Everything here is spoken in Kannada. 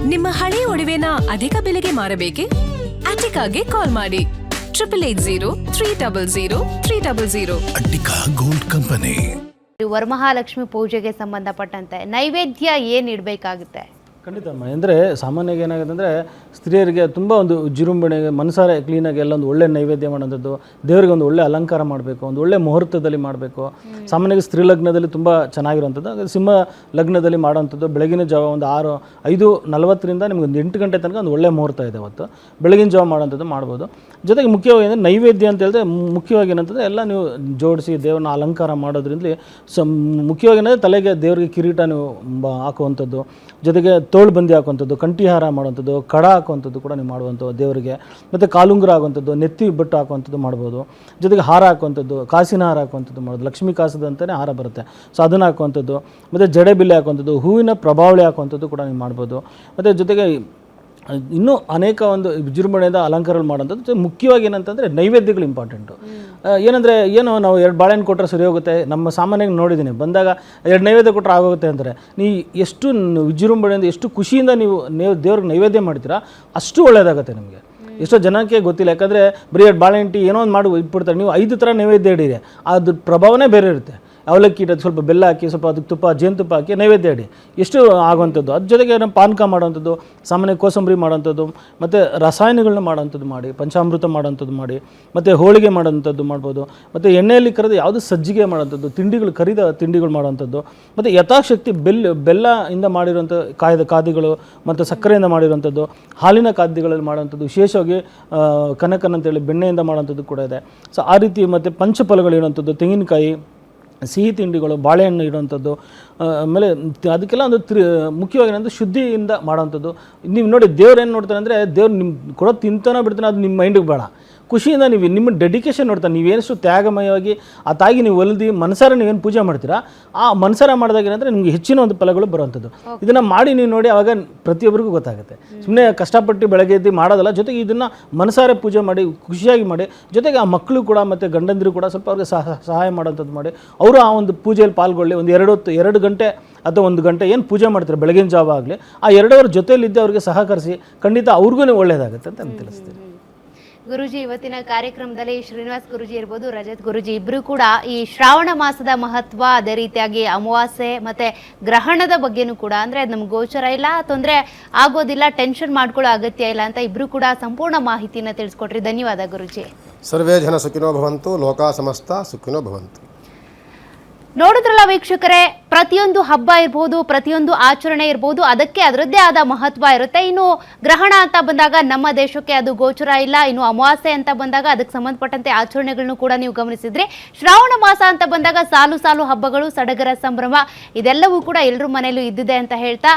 ನಿಮ್ಮ ಹಳೆ ಒಡವೆನ ಅಧಿಕ ಬೆಲೆಗೆ ಮಾರಬೇಕೆ? ಅಟಿಕಾಗೆ ಕಾಲ್ ಮಾಡಿ 8803000300. Attica gold company. ವರಮಹಾಲಕ್ಷ್ಮಿ ಪೂಜೆಗೆ ಸಂಬಂಧಪಟ್ಟಂತೆ ನೈವೇದ್ಯ ಏನು ಇಡಬೇಕಾಗುತ್ತೆ? ಖಂಡಿತ ಅಮ್ಮ. ಅಂದರೆ ಸಾಮಾನ್ಯವಾಗಿ ಏನಾಗುತ್ತೆ ಅಂದರೆ ಸ್ತ್ರೀಯರಿಗೆ ತುಂಬ ಒಂದು ವಿಜೃಂಭಣೆಗೆ ಮನಸಾರೆ ಕ್ಲೀನಾಗಿ ಎಲ್ಲ ಒಂದು ಒಳ್ಳೆ ನೈವೇದ್ಯ ಮಾಡೋಂಥದ್ದು, ದೇವರಿಗೆ ಒಂದು ಒಳ್ಳೆ ಅಲಂಕಾರ ಮಾಡಬೇಕು, ಒಂದು ಒಳ್ಳೆ ಮುಹೂರ್ತದಲ್ಲಿ ಮಾಡಬೇಕು. ಸಾಮಾನ್ಯವಾಗಿ ಸ್ತ್ರೀ ಲಗ್ನದಲ್ಲಿ ತುಂಬ ಚೆನ್ನಾಗಿರುವಂಥದ್ದು. ಸಿಂಹ ಲಗ್ನದಲ್ಲಿ ಮಾಡೋವಂಥದ್ದು ಬೆಳಗಿನ ಜಾವ ಒಂದು 5:40 ನಿಮಗೆ ಒಂದು 8 ಗಂಟೆ ತನಕ ಒಂದು ಒಳ್ಳೆ ಮುಹೂರ್ತ ಇದೆ ಅವತ್ತು. ಬೆಳಗಿನ ಜಾವ ಮಾಡೋಂಥದ್ದು ಮಾಡ್ಬೋದು. ಜೊತೆಗೆ ಮುಖ್ಯವಾಗಿ ಅಂದರೆ ನೈವೇದ್ಯ ಅಂತ ಹೇಳಿದ್ರೆ ಮುಖ್ಯವಾಗಿ ಏನಂತಂದರೆ ಎಲ್ಲ ನೀವು ಜೋಡಿಸಿ ದೇವ್ರನ್ನ ಅಲಂಕಾರ ಮಾಡೋದ್ರಿಂದಲೇ ಮುಖ್ಯವಾಗಿ ಏನಂದರೆ ತಲೆಗೆ ದೇವರಿಗೆ ಕಿರೀಟ ನೀವು ಹಾಕುವಂಥದ್ದು, ಜೊತೆಗೆ ತೋಳು ಬಂದಿ ಹಾಕುವಂಥದ್ದು, ಕಂಠಿಹಾರ ಮಾಡುವಂಥದ್ದು, ಕಡ ಹಾಕುವಂಥದ್ದು ಕೂಡ ನೀವು ಮಾಡುವಂಥದ್ದು ದೇವರಿಗೆ. ಮತ್ತು ಕಾಲುಂಗುರ ಆಗುವಂಥದ್ದು, ನೆತ್ತಿ ಬಟ್ಟು ಹಾಕುವಂಥದ್ದು ಮಾಡ್ಬೋದು. ಜೊತೆಗೆ ಹಾರ ಹಾಕುವಂಥದ್ದು, ಕಾಸಿನ ಹಾರ ಹಾಕುವಂಥದ್ದು ಮಾಡೋದು. ಲಕ್ಷ್ಮೀ ಕಾಸದ ಅಂತಲೇ ಹಾರ ಬರುತ್ತೆ, ಸೊ ಅದನ್ನು ಹಾಕುವಂಥದ್ದು. ಮತ್ತು ಜಡೆ ಬಿಲ್ಲೆ ಹಾಕುವಂಥದ್ದು, ಹೂವಿನ ಪ್ರಭಾವಳಿ ಹಾಕುವಂಥದ್ದು ಕೂಡ ನೀವು ಮಾಡ್ಬೋದು. ಮತ್ತು ಜೊತೆಗೆ ಇನ್ನೂ ಅನೇಕ ಒಂದು ವಿಜೃಂಭಣೆಯಿಂದ ಅಲಂಕಾರಗಳು ಮಾಡೋಂಥದ್ದು. ಮುಖ್ಯವಾಗಿ ಏನಂತಂದರೆ ನೈವೇದ್ಯಗಳು ಇಂಪಾರ್ಟೆಂಟು. ಏನಂದರೆ ನಾವು 2 ಬಾಳೆಹಣ್ಣು ಕೊಟ್ಟರೆ ಸರಿ ಹೋಗುತ್ತೆ. ನಮ್ಮ ಸಾಮಾನ್ಯವಾಗಿ ನೋಡಿದ್ದೀನಿ, ಬಂದಾಗ 2 ನೈವೇದ್ಯ ಕೊಟ್ಟರೆ ಆಗೋಗುತ್ತೆ ಅಂತಾರೆ. ನೀವು ಎಷ್ಟು ವಿಜೃಂಭಣೆಯಿಂದ ಎಷ್ಟು ಖುಷಿಯಿಂದ ನೀವು ದೇವ್ರಿಗೆ ನೈವೇದ್ಯ ಮಾಡ್ತೀರಾ ಅಷ್ಟು ಒಳ್ಳೆಯದಾಗುತ್ತೆ ನಿಮಗೆ. ಎಷ್ಟೋ ಜನಕ್ಕೆ ಗೊತ್ತಿಲ್ಲ, ಯಾಕಂದರೆ ಬರೀ 2 ಬಾಳೆಹಣ್ಣು ಏನೋ ಒಂದು ಮಾಡಿ ಇಟ್ಬಿಡ್ತಾರೆ. ನೀವು 5 ಥರ ನೈವೇದ್ಯ ಇಡೀರಿ, ಅದ್ರ ಪ್ರಭಾವನೇ ಬೇರೆ ಇರುತ್ತೆ. ಅವಲಕ್ಕಿ ಇಡೋದು, ಸ್ವಲ್ಪ ಬೆಲ್ಲ ಹಾಕಿ, ಸ್ವಲ್ಪ ಅದಕ್ಕೆ ತುಪ್ಪ, ಜೇನುತುಪ್ಪ ಹಾಕಿ ನೈವೇದ್ಯ ಇಡಿ, ಎಷ್ಟು ಆಗುವಂಥದ್ದು. ಅದ್ರ ಜೊತೆಗೆ ನಮ್ಮ ಪಾನಕ ಮಾಡೋವಂಥದ್ದು, ಸಾಮಾನ್ಯ ಕೋಸಂಬರಿ ಮಾಡೋವಂಥದ್ದು, ಮತ್ತು ರಸಾಯನಗಳನ್ನ ಮಾಡೋವಂಥದ್ದು ಮಾಡಿ, ಪಂಚಾಮೃತ ಮಾಡೋವಂಥದ್ದು ಮಾಡಿ, ಮತ್ತು ಹೋಳಿಗೆ ಮಾಡೋವಂಥದ್ದು ಮಾಡ್ಬೋದು. ಮತ್ತು ಎಣ್ಣೆಯಲ್ಲಿ ಕರೆದು ಯಾವುದು ಸಜ್ಜಿಗೆ ಮಾಡೋವಂಥದ್ದು, ತಿಂಡಿಗಳು ಕರಿದ ತಿಂಡಿಗಳು ಮಾಡೋವಂಥದ್ದು. ಮತ್ತು ಯಥಾಶಕ್ತಿ ಬೆಲ್ಲದಿಂದ ಮಾಡಿರೋಂಥ ಖಾದ್ಯಗಳು ಮತ್ತು ಸಕ್ಕರೆಯಿಂದ ಮಾಡಿರೋವಂಥದ್ದು, ಹಾಲಿನ ಖಾದ್ಯಗಳಲ್ಲಿ ಮಾಡೋವಂಥದ್ದು, ವಿಶೇಷವಾಗಿ ಕನಕನ್ ಅಂತೇಳಿ ಬೆಣ್ಣೆಯಿಂದ ಮಾಡೋವಂಥದ್ದು ಕೂಡ ಇದೆ. ಸೊ ಆ ರೀತಿ ಮತ್ತು ಪಂಚಫಲಗಳು ಇರೋವಂಥದ್ದು, ತೆಂಗಿನಕಾಯಿ, ಸಿಹಿ ತಿಂಡಿಗಳು, ಬಾಳೆಹಣ್ಣು ಇಡುವಂಥದ್ದು. ಆಮೇಲೆ ಅದಕ್ಕೆಲ್ಲ ಒಂದು ಮುಖ್ಯವಾಗಿ ಏನಂದರೆ ಶುದ್ಧಿಯಿಂದ ಮಾಡೋವಂಥದ್ದು. ನೀವು ನೋಡಿ ದೇವ್ರು ಏನು ನೋಡ್ತಾರೆ ಅಂದರೆ, ದೇವ್ರು ನಿಮ್ಮ ಕೊಡೋದು ತಿಂತಾನೋ ಬಿಡ್ತಾನೆ ಅದು ನಿಮ್ಮ ಮೈಂಡಿಗೆ ಬೇಡ, ಖುಷಿಯಿಂದ ನೀವು ನಿಮ್ಮ ಡೆಡಿಕೇಶನ್ ನೋಡ್ತಾರೆ. ನೀವೇನಷ್ಟು ತ್ಯಾಗಮಯವಾಗಿ ಆ ತಾಯಿಗೆ ನೀವು ಒಲ್ದಿ ಮನಸಾರ ನೀವೇನು ಪೂಜೆ ಮಾಡ್ತೀರಾ, ಆ ಮನಸಾರ ಮಾಡಿದಾಗ ಏನಂದರೆ ನಿಮಗೆ ಹೆಚ್ಚಿನ ಒಂದು ಫಲಗಳು ಬರುವಂಥದ್ದು. ಇದನ್ನು ಮಾಡಿ ನೀವು ನೋಡಿ, ಆವಾಗ ಪ್ರತಿಯೊಬ್ಬರಿಗೂ ಗೊತ್ತಾಗುತ್ತೆ. ಸುಮ್ಮನೆ ಕಷ್ಟಪಟ್ಟು ಬೆಳಗ್ಗೆ ಎದ್ದು ಮಾಡೋದಲ್ಲ, ಜೊತೆಗೆ ಇದನ್ನು ಮನಸಾರೆ ಪೂಜೆ ಮಾಡಿ ಖುಷಿಯಾಗಿ ಮಾಡಿ, ಜೊತೆಗೆ ಆ ಮಕ್ಕಳು ಕೂಡ ಮತ್ತು ಗಂಡಂದಿರು ಕೂಡ ಸ್ವಲ್ಪ ಅವ್ರಿಗೆ ಸಹಾಯ ಮಾಡೋಂಥದ್ದು ಮಾಡಿ, ಅವರು ಆ ಒಂದು ಪೂಜೆಯಲ್ಲಿ ಪಾಲ್ಗೊಳ್ಳಿ. ಒಂದು 2 ಗಂಟೆ ಅಥವಾ 1 ಗಂಟೆ ಏನು ಪೂಜೆ ಮಾಡ್ತಾರೆ ಬೆಳಗಿನ ಜಾವ ಆಗಲಿ, ಆ 2 ಅವರ ಜೊತೆಯಲ್ಲಿದ್ದೆ ಅವ್ರಿಗೆ ಸಹಕರಿಸಿ, ಖಂಡಿತ ಅವ್ರಿಗೂ ಒಳ್ಳೆಯದಾಗುತ್ತೆ ಅಂತ ನಾನು ತಿಳಿಸ್ತೀನಿ. ಗುರುಜಿ, ಇವತ್ತಿನ ಕಾರ್ಯಕ್ರಮದಲ್ಲಿ ಶ್ರೀನಿವಾಸ್ ಗುರುಜಿ ಇರ್ಬೋದು, ರಜತ್ ಗುರುಜಿ ಇಬ್ಬರು ಕೂಡ ಈ ಶ್ರಾವಣ ಮಾಸದ ಮಹತ್ವ, ಅದೇ ರೀತಿಯಾಗಿ ಅಮಾವಾಸ್ಯೆ ಮತ್ತೆ ಗ್ರಹಣದ ಬಗ್ಗೆನೂ ಕೂಡ, ಅಂದರೆ ಅದು ನಮ್ಗೆ ಗೋಚರ ಇಲ್ಲ, ತೊಂದರೆ ಆಗೋದಿಲ್ಲ, ಟೆನ್ಷನ್ ಮಾಡ್ಕೊಳ್ಳೋ ಅಗತ್ಯ ಇಲ್ಲ ಅಂತ ಇಬ್ಬರು ಕೂಡ ಸಂಪೂರ್ಣ ಮಾಹಿತಿನ ತಿಳಿಸ್ಕೊಟ್ರಿ. ಧನ್ಯವಾದ ಗುರುಜಿ. ಸರ್ವೇ ಜನ ಸುಖಿನೋ ಭವಂತು, ಲೋಕ ಸಮಸ್ತ ಸುಖಿನೋ ಭವಂತು. ನೋಡಿದ್ರಲ್ಲ ವೀಕ್ಷಕರೇ, ಪ್ರತಿಯೊಂದು ಹಬ್ಬ ಇರ್ಬೋದು, ಪ್ರತಿಯೊಂದು ಆಚರಣೆ ಇರ್ಬೋದು, ಅದಕ್ಕೆ ಅದರದ್ದೇ ಆದ ಮಹತ್ವ ಇರುತ್ತೆ. ಇನ್ನು ಗ್ರಹಣ ಅಂತ ಬಂದಾಗ ನಮ್ಮ ದೇಶಕ್ಕೆ ಅದು ಗೋಚರ ಇಲ್ಲ. ಇನ್ನು ಅಮಾವಾಸ್ಯೆ ಅಂತ ಬಂದಾಗ ಅದಕ್ಕೆ ಸಂಬಂಧಪಟ್ಟಂತೆ ಆಚರಣೆಗಳನ್ನು ಕೂಡ ನೀವು ಗಮನಿಸಿದ್ರಿ. ಶ್ರಾವಣ ಮಾಸ ಅಂತ ಬಂದಾಗ ಸಾಲು ಸಾಲು ಹಬ್ಬಗಳು, ಸಡಗರ ಸಂಭ್ರಮ, ಇದೆಲ್ಲವೂ ಕೂಡ ಎಲ್ಲರ ಮನೆಯಲ್ಲೂ ಇದ್ದಿದೆ ಅಂತ ಹೇಳ್ತಾ